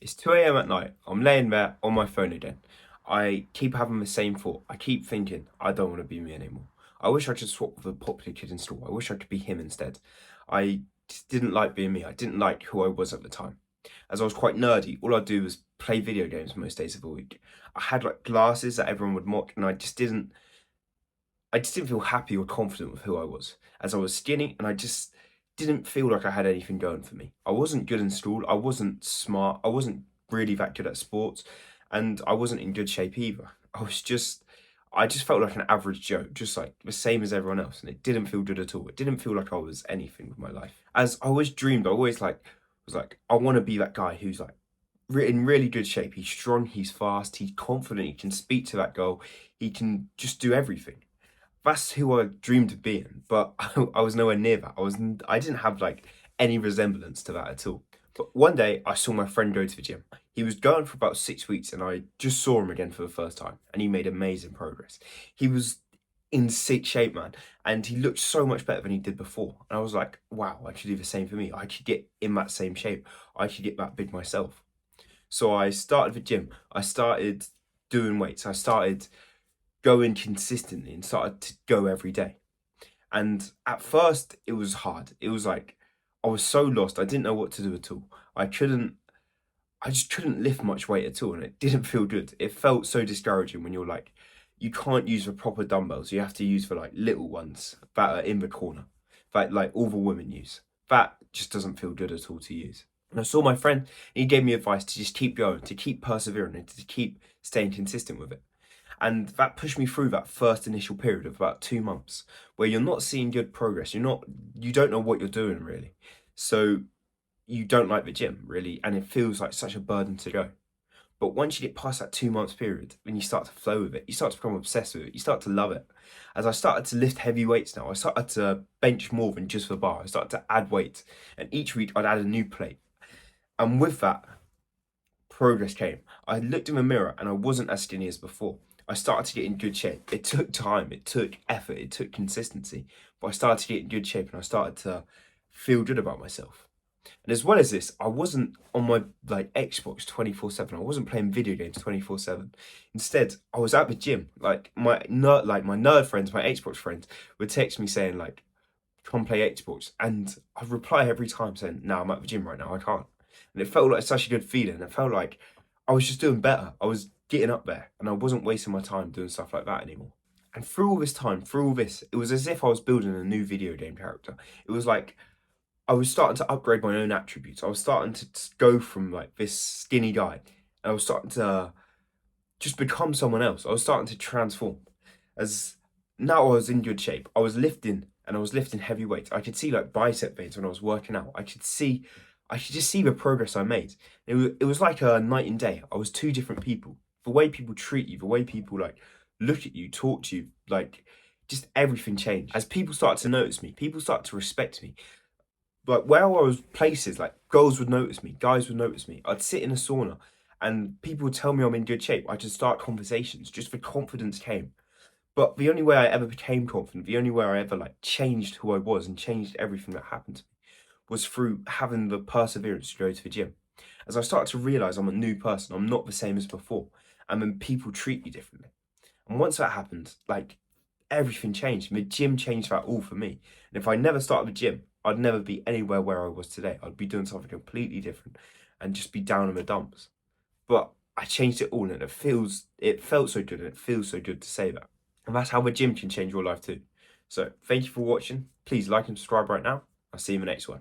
It's 2 a.m. at night. I'm laying there on my phone again. I keep having the same thought. I keep thinking, I don't want to be me anymore. I wish I could swap with the popular kid in school. I wish I could be him instead. I just didn't like being me. I didn't like who I was at the time. As I was quite nerdy, all I'd do was play video games most days of the week. I had like glasses that everyone would mock, and I just didn't feel happy or confident with who I was. As I was skinny, and I just didn't feel like I had anything going for me. I wasn't good in school. I wasn't smart. I wasn't really that good at sports, and I wasn't in good shape either. I just felt like an average Joe, just like the same as everyone else, and it didn't feel good at all. It didn't feel like I was anything with my life. As I always dreamed, I always was like, I want to be that guy who's like in really good shape. He's strong, he's fast, he's confident, he can speak to that girl, he can just do everything. That's who I dreamed of being, but I was nowhere near that. I didn't have like any resemblance to that at all. But one day I saw my friend go to the gym. He was going for about 6 weeks, and I just saw him again for the first time, and he made amazing progress. He was in sick shape, man, and he looked so much better than he did before. And I was like, wow, I could do the same for me. I could get in that same shape. I could get that big myself. So I started the gym. I started doing weights. I started going consistently and started to go every day. And at first, it was hard. It was like I was so lost. I didn't know what to do at all. I couldn't. I just couldn't lift much weight at all, and it didn't feel good. It felt so discouraging when you're like, you can't use the proper dumbbells. You have to use the like little ones that are in the corner, that like all the women use. That just doesn't feel good at all to use. And I saw my friend, and he gave me advice to just keep going, to keep persevering, and to keep staying consistent with it. And that pushed me through that first initial period of about 2 months where you're not seeing good progress. You don't know what you're doing really. So you don't like the gym really, and it feels like such a burden to go. But once you get past that 2 months period, when you start to flow with it, you start to become obsessed with it, you start to love it. As I started to lift heavy weights now, I started to bench more than just the bar. I started to add weight, and each week I'd add a new plate. And with that, progress came. I looked in the mirror and I wasn't as skinny as before. I started to get in good shape. It took time, it took effort, it took consistency, but I started to get in good shape and I started to feel good about myself. And as well as this, I wasn't on my like Xbox 24/7. I wasn't playing video games 24/7. Instead, I was at the gym. My nerd friends, my Xbox friends would text me saying like, "Come play Xbox," and I'd reply every time saying, "No, I'm at the gym right now. I can't." And it felt like such a good feeling. It felt like I was just doing better. I was getting up there, and I wasn't wasting my time doing stuff like that anymore. And through all this time, through all this, it was as if I was building a new video game character. It was like I was starting to upgrade my own attributes. I was starting to go from like this skinny guy, and I was starting to just become someone else. I was starting to transform. As now I was in good shape. I was lifting, and I was lifting heavy weights. I could see like bicep veins when I was working out. I could just see the progress I made. It was like a night and day. I was two different people. The way people treat you, the way people like look at you, talk to you, like just everything changed. As people started to notice me, people started to respect me. Like where I was places, like girls would notice me, guys would notice me. I'd sit in a sauna and people would tell me I'm in good shape. I just start conversations. Just the confidence came. But the only way I ever became confident, the only way I ever like changed who I was and changed everything that happened to me was through having the perseverance to go to the gym. As I started to realize I'm a new person, I'm not the same as before, and then people treat you differently. And once that happened, like everything changed. The gym changed that all for me. And if I never started the gym, I'd never be anywhere where I was today. I'd be doing something completely different and just be down in the dumps. But I changed it all, and it felt so good, and it feels so good to say that. And that's how the gym can change your life too. So thank you for watching. Please like and subscribe right now. I'll see you in the next one.